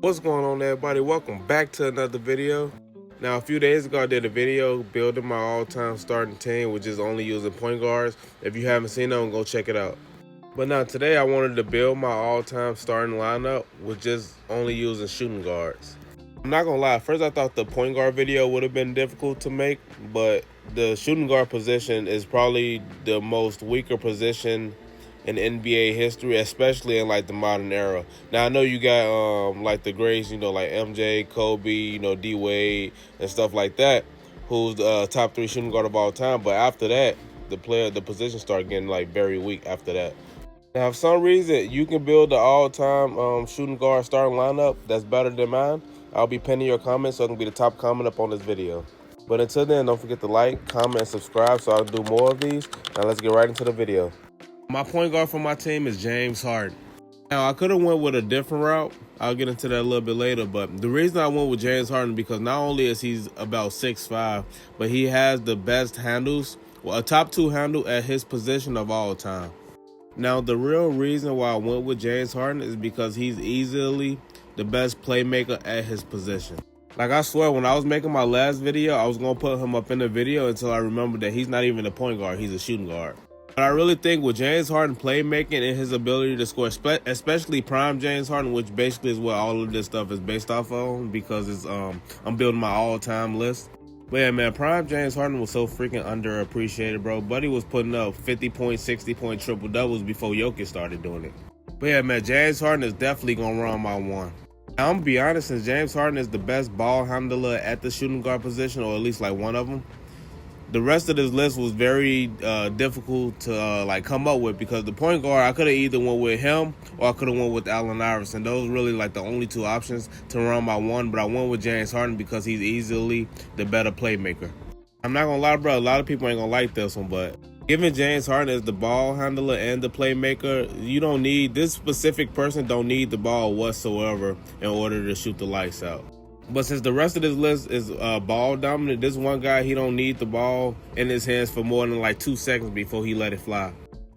What's going on, everybody? Welcome back to another video. Now, a few days ago I did a video building my all-time starting team, which is only using point guards. If you haven't seen them, go check it out. But now today I wanted to build my all-time starting lineup with just only using shooting guards. I'm not gonna lie, at first I thought the point guard video would have been difficult to make, but the shooting guard position is probably the most weaker position in NBA history, especially in like the modern era. Now I know you got like the greats, like MJ, Kobe, D Wade and stuff like that, who's the top 3 shooting guard of all time. But after that, the position started getting like very weak after that. Now, if for some reason you can build the all-time shooting guard starting lineup that's better than mine, I'll be pinning your comments so it can be the top comment up on this video. But until then, don't forget to like, comment, and subscribe so I can do more of these. Now let's get right into the video. My point guard for my team is James Harden. Now, I could have went with a different route. I'll get into that a little bit later. But the reason I went with James Harden because not only is he about 6'5", but he has the best handles, a top 2 handle at his position of all time. Now, the real reason why I went with James Harden is because he's easily the best playmaker at his position. Like, I swear, when I was making my last video, I was going to put him up in the video until I remembered that he's not even a point guard, he's a shooting guard. But I really think with James Harden playmaking and his ability to score, especially prime James Harden, which basically is what all of this stuff is based off of, because it's I'm building my all-time list. But yeah, man, prime James Harden was so freaking underappreciated, bro. Buddy was putting up 50-point, 60-point triple-doubles before Jokic started doing it. But yeah, man, James Harden is definitely going to run my one. Now, I'm going to be honest, since James Harden is the best ball handler at the shooting guard position, or at least like one of them, the rest of this list was very difficult to come up with, because the point guard, I could have either went with him or I could have went with Allen Iverson. Those really like the only 2 options to run my one, but I went with James Harden because he's easily the better playmaker. I'm not gonna lie, bro, a lot of people ain't gonna like this one, but given James Harden as the ball handler and the playmaker, you don't need, this specific person don't need the ball whatsoever in order to shoot the lights out. But since the rest of this list is ball dominant, this one guy, he don't need the ball in his hands for more than like 2 seconds before he let it fly.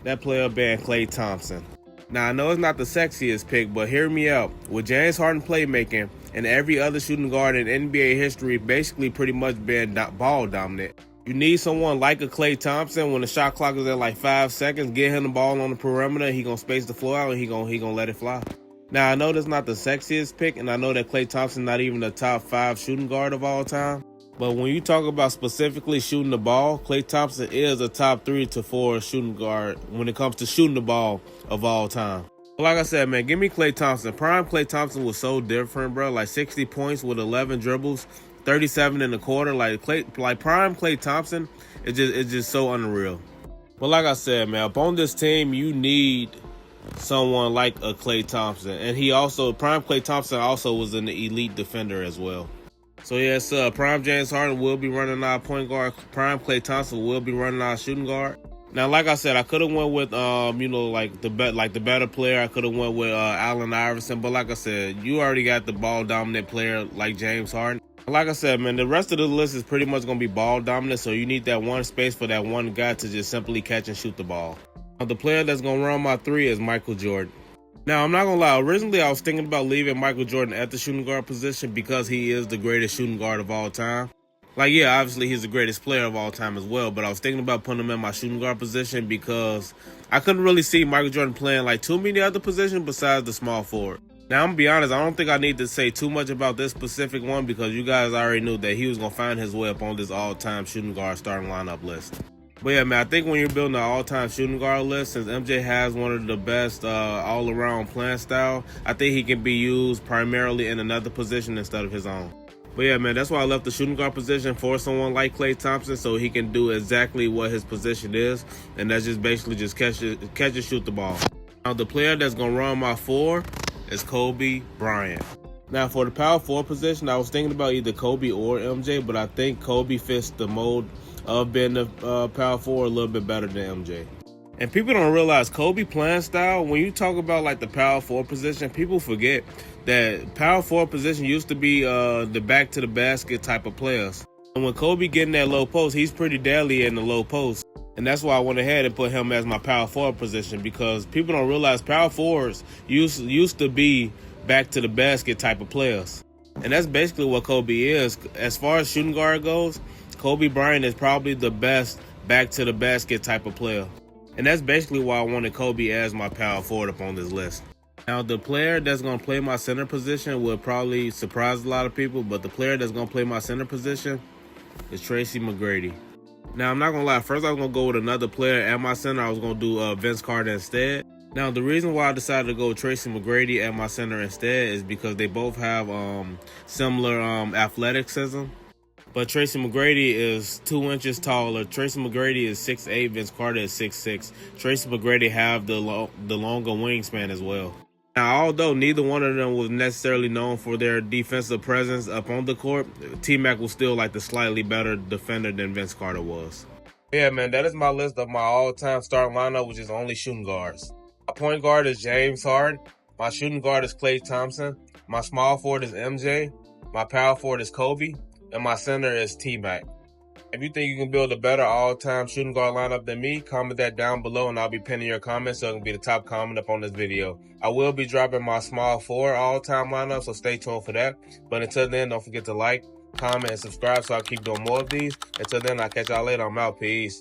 That player being Klay Thompson. Now, I know it's not the sexiest pick, but hear me out. With James Harden playmaking and every other shooting guard in NBA history basically pretty much being ball dominant, you need someone like a Klay Thompson when the shot clock is at like 5 seconds. Get him the ball on the perimeter, he gonna space the floor out and he gonna let it fly. Now, I know that's not the sexiest pick, and I know that Klay Thompson not even the top 5 shooting guard of all time. But when you talk about specifically shooting the ball, Klay Thompson is a top 3 to 4 shooting guard when it comes to shooting the ball of all time. But like I said, man, give me Klay Thompson. Prime Klay Thompson was so different, bro. Like 60 points with 11 dribbles, 37 in the quarter. Like prime Klay Thompson, it's just so unreal. But like I said, man, up on this team, you need someone like a Klay Thompson, and prime Klay Thompson also was an elite defender as well. So yes, prime James Harden will be running our point guard. Prime Klay Thompson will be running our shooting guard. Now, like I said, I could have went with the better player. I could have went with Allen Iverson, but like I said, you already got the ball dominant player like James Harden. Like I said, man, the rest of the list is pretty much gonna be ball dominant, so you need that one space for that one guy to just simply catch and shoot the ball. The player that's going to run my 3 is Michael Jordan. Now, I'm not going to lie. Originally, I was thinking about leaving Michael Jordan at the shooting guard position because he is the greatest shooting guard of all time. Like, yeah, obviously, he's the greatest player of all time as well, but I was thinking about putting him in my shooting guard position because I couldn't really see Michael Jordan playing like too many other positions besides the small forward. Now, I'm going to be honest, I don't think I need to say too much about this specific one because you guys already knew that he was going to find his way up on this all-time shooting guard starting lineup list. But yeah, man, I think when you're building an all-time shooting guard list, since MJ has one of the best all-around playing style, I think he can be used primarily in another position instead of his own. But yeah, man, that's why I left the shooting guard position for someone like Klay Thompson, so he can do exactly what his position is, and that's just basically just catch and shoot the ball. Now, the player that's going to run my 4 is Kobe Bryant. Now, for the power forward position, I was thinking about either Kobe or MJ, but I think Kobe fits the mold of being the power forward a little bit better than MJ. And people don't realize Kobe playing style, when you talk about like the power forward position, people forget that power forward position used to be the back to the basket type of players. And when Kobe get in that low post, he's pretty deadly in the low post. And that's why I went ahead and put him as my power forward position, because people don't realize power forwards used to be back to the basket type of players. And that's basically what Kobe is. As far as shooting guard goes, Kobe Bryant is probably the best back to the basket type of player. And that's basically why I wanted Kobe as my power forward up on this list. Now, the player that's going to play my center position will probably surprise a lot of people, but the player that's going to play my center position is Tracy McGrady. Now, I'm not going to lie. First, I was going to go with another player at my center. I was going to do Vince Carter instead. Now, the reason why I decided to go with Tracy McGrady at my center instead is because they both have similar athleticism. But Tracy McGrady is 2 inches taller. Tracy McGrady is 6'8". Vince Carter is 6'6". Tracy McGrady have the longer wingspan as well. Now, although neither one of them was necessarily known for their defensive presence up on the court, T-Mac was still like the slightly better defender than Vince Carter was. Yeah, man, that is my list of my all-time starting lineup, which is only shooting guards. My point guard is James Harden. My shooting guard is Klay Thompson. My small forward is MJ. My power forward is Kobe. And my center is T-Mac. If you think you can build a better all-time shooting guard lineup than me, comment that down below and I'll be pinning your comments so it can be the top comment up on this video. I will be dropping my small forward all-time lineup, so stay tuned for that. But until then, don't forget to like, comment, and subscribe so I keep doing more of these. Until then, I'll catch y'all later. I'm out. Peace.